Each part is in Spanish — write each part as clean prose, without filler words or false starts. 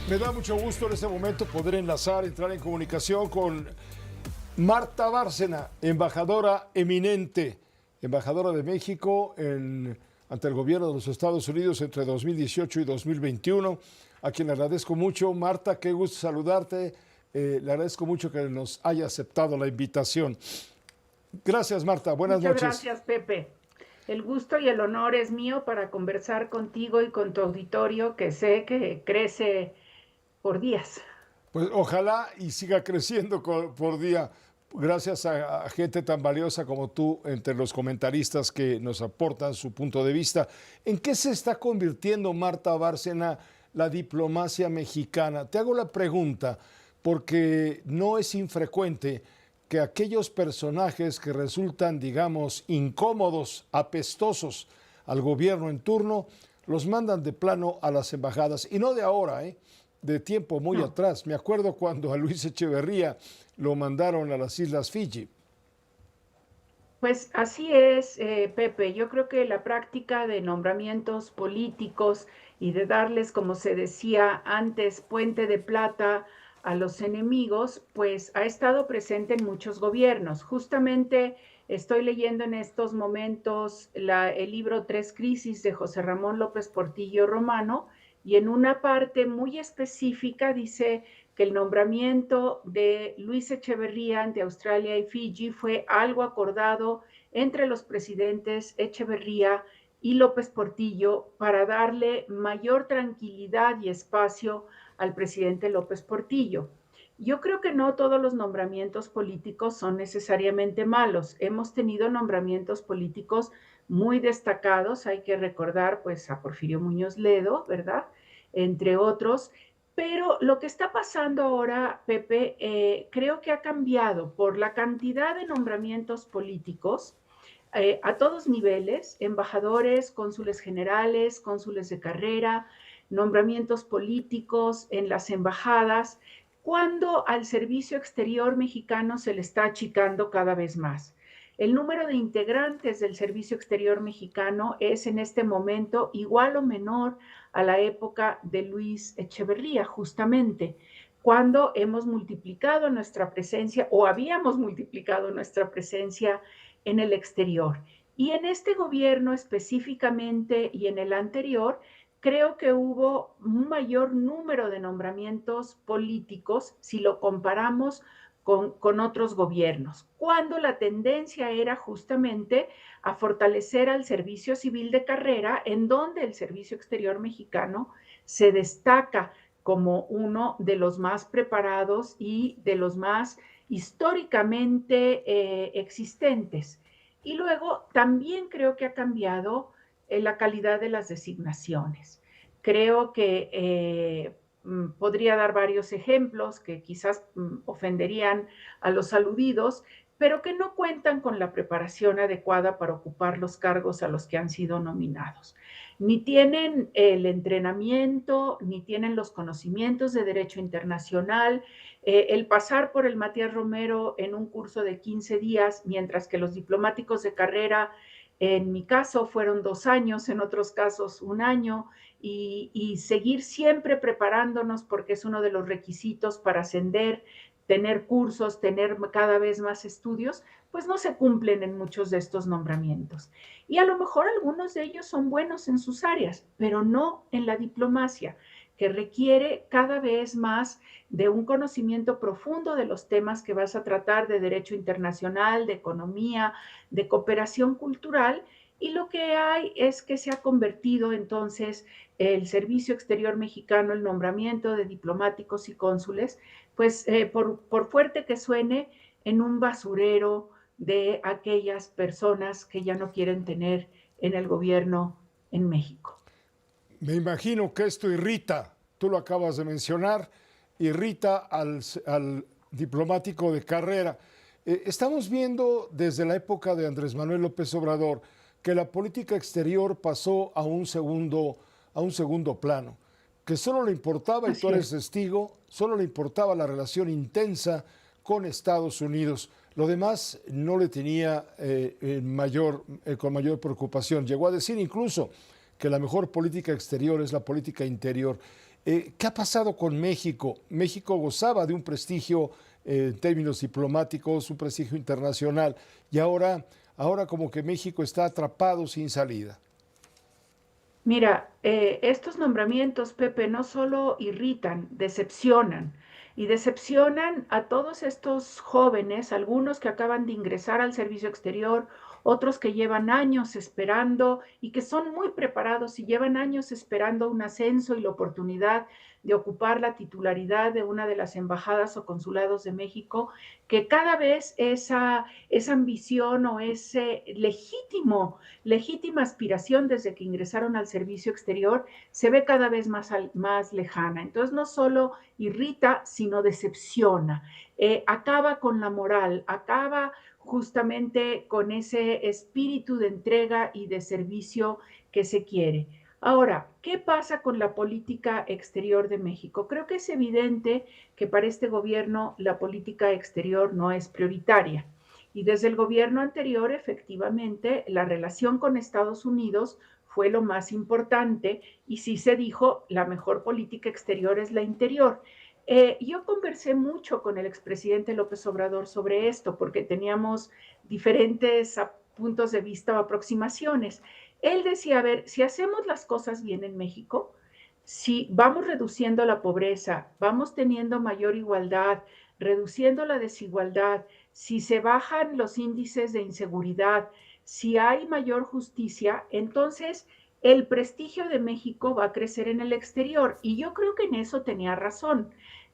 Me da mucho gusto en este momento poder entrar en comunicación con Marta Bárcena, embajadora eminente, embajadora de México ante el gobierno de los Estados Unidos entre 2018 y 2021, a quien le agradezco mucho. Marta, qué gusto saludarte. Le agradezco mucho que nos haya aceptado la invitación. Gracias, Marta. Buenas Muchas noches. gracias, Pepe. El gusto y el honor es mío para conversar contigo y con tu auditorio, que sé que crece por días. Pues ojalá y siga creciendo por día, gracias a gente tan valiosa como tú, entre los comentaristas que nos aportan su punto de vista. ¿En qué se está convirtiendo, Marta Bárcena, la diplomacia mexicana? Te hago la pregunta porque no es infrecuente que aquellos personajes que resultan, digamos, incómodos, apestosos al gobierno en turno, los mandan de plano a las embajadas, y no de ahora, de tiempo muy No, atrás. Me acuerdo cuando a Luis Echeverría lo mandaron a las Islas Fiji. pues así es, Pepe. Yo creo que la práctica de nombramientos políticos y de darles, como se decía antes, puente de plata a los enemigos, pues ha estado presente en muchos gobiernos. Justamente estoy leyendo en estos momentos el libro Tres Crisis de José Ramón López Portillo Romano, y en una parte muy específica dice que el nombramiento de Luis Echeverría ante Australia y Fiji fue algo acordado entre los presidentes Echeverría y López Portillo para darle mayor tranquilidad y espacio al presidente López Portillo. Yo creo que no todos los nombramientos políticos son necesariamente malos. Hemos tenido nombramientos políticos muy destacados. Hay que recordar pues a Porfirio Muñoz Ledo, ¿verdad? Entre otros. Pero lo que está pasando ahora, Pepe, creo que ha cambiado por la cantidad de nombramientos políticos a todos niveles: embajadores, cónsules generales, cónsules de carrera, nombramientos políticos en las embajadas, cuando al servicio exterior mexicano se le está achicando cada vez más. El número de integrantes del Servicio Exterior Mexicano es en este momento igual o menor a la época de Luis Echeverría, justamente, cuando hemos multiplicado nuestra presencia o habíamos multiplicado nuestra presencia en el exterior. Y en este gobierno específicamente y en el anterior, creo que hubo un mayor número de nombramientos políticos si lo comparamos con otros gobiernos, cuando la tendencia era justamente a fortalecer al servicio civil de carrera, en donde el Servicio Exterior Mexicano se destaca como uno de los más preparados y de los más históricamente existentes. Y luego también creo que ha cambiado la calidad de las designaciones. Creo que podría dar varios ejemplos que quizás ofenderían a los aludidos, pero que no cuentan con la preparación adecuada para ocupar los cargos a los que han sido nominados. Ni tienen el entrenamiento, ni tienen los conocimientos de derecho internacional. El pasar por el Matías Romero en un curso de 15 días, mientras que los diplomáticos de carrera, en mi caso, fueron 2 años, en otros casos 1 año, y seguir siempre preparándonos porque es uno de los requisitos para ascender, tener cursos, tener cada vez más estudios, pues no se cumplen en muchos de estos nombramientos. Y a lo mejor algunos de ellos son buenos en sus áreas, pero no en la diplomacia, que requiere cada vez más de un conocimiento profundo de los temas que vas a tratar, de derecho internacional, de economía, de cooperación cultural. Y lo que hay es que se ha convertido entonces el Servicio Exterior Mexicano, el nombramiento de diplomáticos y cónsules, pues por fuerte que suene, en un basurero de aquellas personas que ya no quieren tener en el gobierno en México. Me imagino que esto irrita, tú lo acabas de mencionar, irrita al diplomático de carrera. Estamos viendo desde la época de Andrés Manuel López Obrador que la política exterior pasó a un segundo plano, que solo le importaba, y tú Así eres es. testigo, solo le importaba la relación intensa con Estados Unidos. Lo demás no le tenía con mayor preocupación. Llegó a decir incluso que la mejor política exterior es la política interior. ¿Qué ha pasado con México? México gozaba de un prestigio en términos diplomáticos, un prestigio internacional, y ahora como que México está atrapado sin salida. Mira, estos nombramientos, Pepe, no solo irritan, decepcionan. Y decepcionan a todos estos jóvenes, algunos que acaban de ingresar al servicio exterior, otros que llevan años esperando y que son muy preparados y llevan años esperando un ascenso y la oportunidad de ocupar la titularidad de una de las embajadas o consulados de México, que cada vez esa ambición o ese legítima aspiración desde que ingresaron al servicio exterior se ve cada vez más lejana. Entonces no solo irrita, sino decepciona. Acaba con la moral, acaba justamente con ese espíritu de entrega y de servicio que se quiere. Ahora, ¿qué pasa con la política exterior de México? Creo que es evidente que para este gobierno la política exterior no es prioritaria. Y desde el gobierno anterior, efectivamente, la relación con Estados Unidos fue lo más importante y sí se dijo, la mejor política exterior es la interior. Yo conversé mucho con el expresidente López Obrador sobre esto porque teníamos diferentes puntos de vista o aproximaciones. Él decía, a ver, si hacemos las cosas bien en México, si vamos reduciendo la pobreza, vamos teniendo mayor igualdad, reduciendo la desigualdad, si se bajan los índices de inseguridad, si hay mayor justicia, entonces el prestigio de México va a crecer en el exterior. Y yo creo que en eso tenía razón,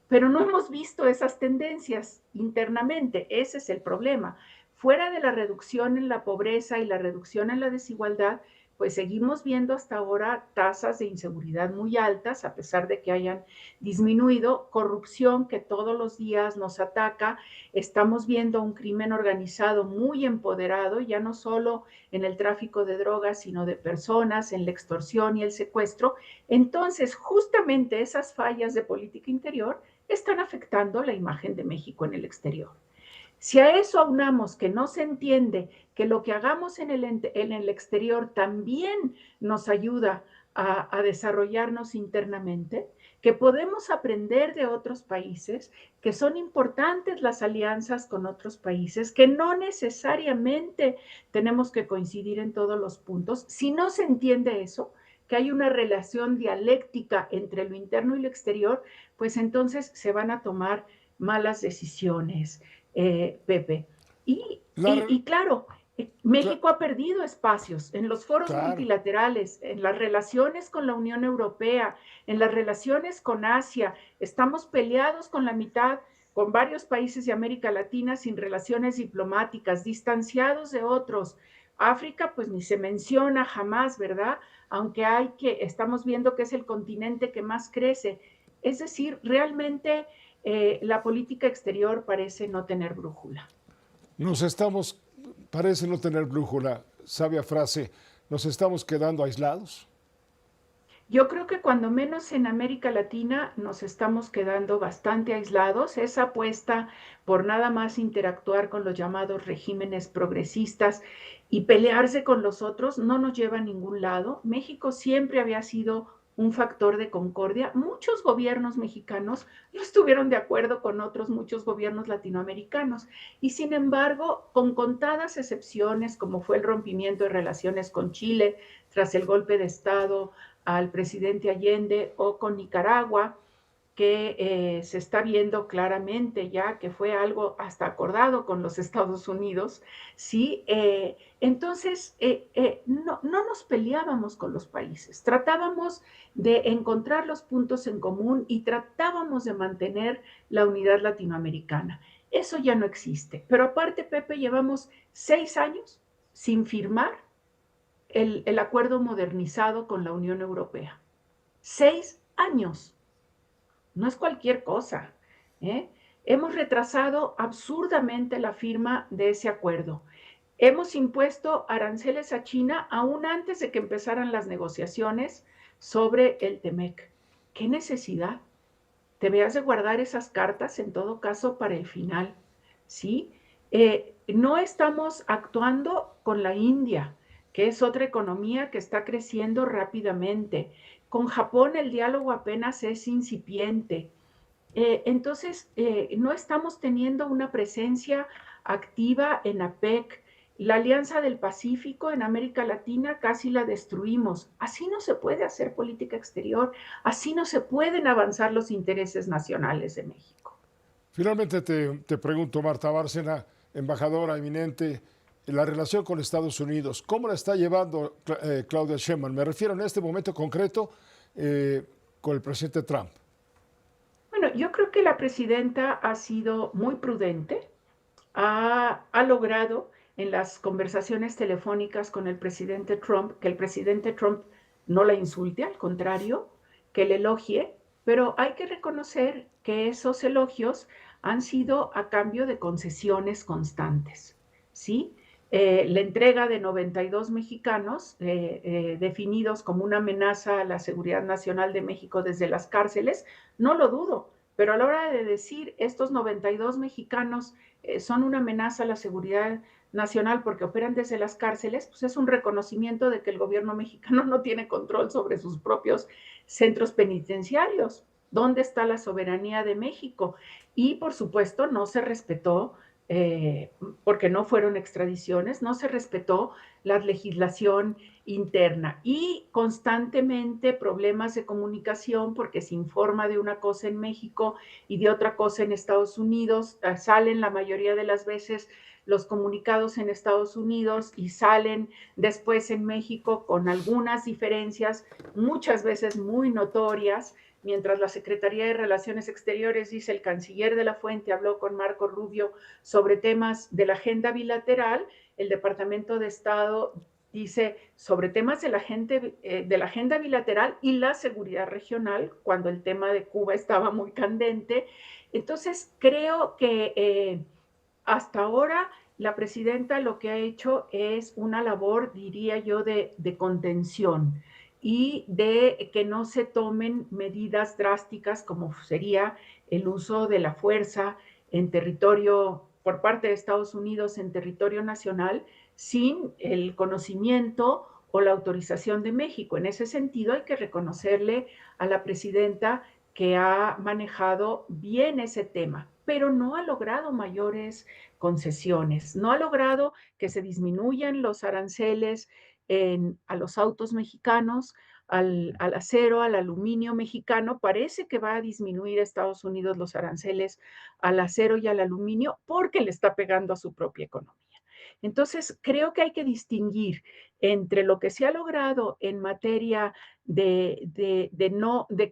pero no hemos visto esas tendencias internamente. Ese es el problema. Fuera de la reducción en la pobreza y la reducción en la desigualdad, pues seguimos viendo hasta ahora tasas de inseguridad muy altas, a pesar de que hayan disminuido, corrupción que todos los días nos ataca, estamos viendo un crimen organizado muy empoderado, ya no solo en el tráfico de drogas, sino de personas, en la extorsión y el secuestro. Entonces, justamente esas fallas de política interior están afectando la imagen de México en el exterior. Si a eso aunamos que no se entiende que lo que hagamos en el exterior también nos ayuda a desarrollarnos internamente, que podemos aprender de otros países, que son importantes las alianzas con otros países, que no necesariamente tenemos que coincidir en todos los puntos. Si no se entiende eso, que hay una relación dialéctica entre lo interno y lo exterior, pues entonces se van a tomar malas decisiones, Pepe. La, Y claro, cla- México ha perdido espacios en los foros claro. multilaterales, en las relaciones con la Unión Europea, en las relaciones con Asia. Estamos peleados con la mitad, con varios países de América Latina sin relaciones diplomáticas, distanciados de otros. África, pues ni se menciona jamás, ¿verdad? Aunque estamos viendo que es el continente que más crece. Es decir, realmente la política exterior parece no tener brújula. Nos estamos, parece no tener brújula, sabia frase, nos estamos quedando aislados. Yo creo que cuando menos en América Latina nos estamos quedando bastante aislados. Esa apuesta por nada más interactuar con los llamados regímenes progresistas y pelearse con los otros no nos lleva a ningún lado. México siempre había sido un factor de concordia. Muchos gobiernos mexicanos no estuvieron de acuerdo con otros muchos gobiernos latinoamericanos y sin embargo, con contadas excepciones, como fue el rompimiento de relaciones con Chile tras el golpe de Estado al presidente Allende o con Nicaragua, que se está viendo claramente ya que fue algo hasta acordado con los Estados Unidos, ¿sí? Entonces, no nos peleábamos con los países, tratábamos de encontrar los puntos en común y tratábamos de mantener la unidad latinoamericana. Eso ya no existe. Pero aparte, Pepe, llevamos 6 años sin firmar el acuerdo modernizado con la Unión Europea. 6 años. No es cualquier cosa. ¿eh? Hemos retrasado absurdamente la firma de ese acuerdo. Hemos impuesto aranceles a China aún antes de que empezaran las negociaciones sobre el TEMEC. ¿Qué necesidad? Debías de guardar esas cartas en todo caso para el final. ¿Sí? No estamos actuando con la India, que es otra economía que está creciendo rápidamente, Con Japón el diálogo apenas es incipiente. Entonces, no estamos teniendo una presencia activa en APEC. La Alianza del Pacífico en América Latina casi la destruimos. Así no se puede hacer política exterior, así no se pueden avanzar los intereses nacionales de México. Finalmente te pregunto, Marta Bárcena, embajadora eminente, la relación con Estados Unidos, ¿cómo la está llevando Claudia Sheinbaum? Me refiero en este momento concreto con el presidente Trump. Bueno, yo creo que la presidenta ha sido muy prudente, ha logrado en las conversaciones telefónicas con el presidente Trump que el presidente Trump no la insulte, al contrario, que le elogie, pero hay que reconocer que esos elogios han sido a cambio de concesiones constantes, ¿sí? La entrega de 92 mexicanos definidos como una amenaza a la seguridad nacional de México desde las cárceles, no lo dudo, pero a la hora de decir estos 92 mexicanos son una amenaza a la seguridad nacional porque operan desde las cárceles, pues es un reconocimiento de que el gobierno mexicano no tiene control sobre sus propios centros penitenciarios. ¿Dónde está la soberanía de México? Y por supuesto no se respetó, porque no fueron extradiciones, no se respetó la legislación interna y constantemente problemas de comunicación porque se informa de una cosa en México y de otra cosa en Estados Unidos, salen la mayoría de las veces los comunicados en Estados Unidos y salen después en México con algunas diferencias, muchas veces muy notorias, mientras la Secretaría de Relaciones Exteriores dice el canciller de la Fuente habló con Marco Rubio sobre temas de la agenda bilateral, el Departamento de Estado dice sobre temas de la agenda bilateral y la seguridad regional, cuando el tema de Cuba estaba muy candente. Entonces, creo que hasta ahora la presidenta lo que ha hecho es una labor, diría yo, de contención y de que no se tomen medidas drásticas como sería el uso de la fuerza en territorio, por parte de Estados Unidos en territorio nacional, sin el conocimiento o la autorización de México. En ese sentido, hay que reconocerle a la presidenta que ha manejado bien ese tema, pero no ha logrado mayores concesiones, no ha logrado que se disminuyan los aranceles a los autos mexicanos, al acero, al aluminio mexicano. Parece que va a disminuir Estados Unidos los aranceles al acero y al aluminio porque le está pegando a su propia economía. Entonces, creo que hay que distinguir entre lo que se ha logrado en materia de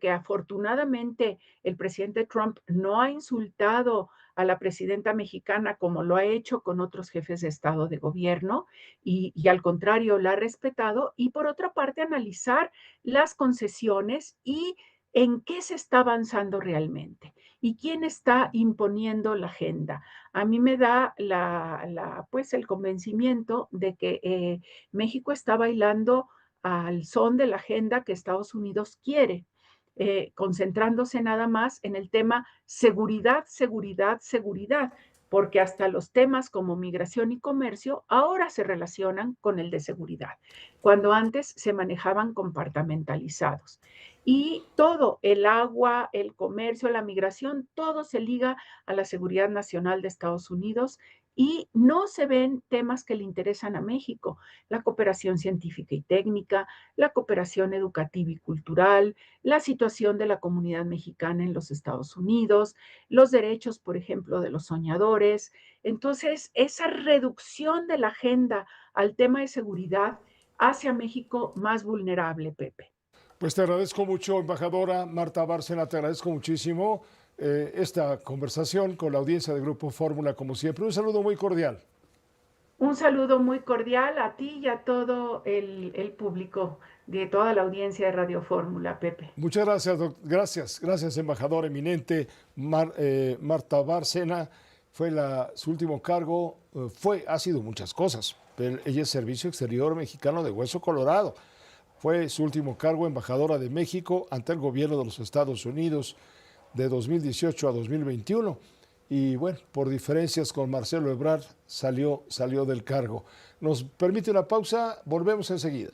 que afortunadamente el presidente Trump no ha insultado a la presidenta mexicana como lo ha hecho con otros jefes de Estado de gobierno y al contrario la ha respetado, y por otra parte analizar las concesiones y en qué se está avanzando realmente y quién está imponiendo la agenda. A mí me da pues el convencimiento de que México está bailando al son de la agenda que Estados Unidos quiere, concentrándose nada más en el tema seguridad, seguridad, seguridad, porque hasta los temas como migración y comercio ahora se relacionan con el de seguridad, cuando antes se manejaban compartamentalizados. Y todo, el agua, el comercio, la migración, todo se liga a la seguridad nacional de Estados Unidos y no se ven temas que le interesan a México, la cooperación científica y técnica, la cooperación educativa y cultural, la situación de la comunidad mexicana en los Estados Unidos, los derechos, por ejemplo, de los soñadores. Entonces, esa reducción de la agenda al tema de seguridad hace a México más vulnerable, Pepe. Pues te agradezco mucho, embajadora Marta Bárcena, te agradezco muchísimo esta conversación con la audiencia de Grupo Fórmula, como siempre. Un saludo muy cordial. Un saludo muy cordial a ti y a todo el público de toda la audiencia de Radio Fórmula, Pepe. Muchas gracias, gracias, embajador eminente Marta Bárcena. Su último cargo, ha sido muchas cosas, pero ella es Servicio Exterior Mexicano de Hueso Colorado. Fue su último cargo embajadora de México ante el gobierno de los Estados Unidos de 2018 a 2021. Y bueno, por diferencias con Marcelo Ebrard salió del cargo. Nos permite una pausa, volvemos enseguida.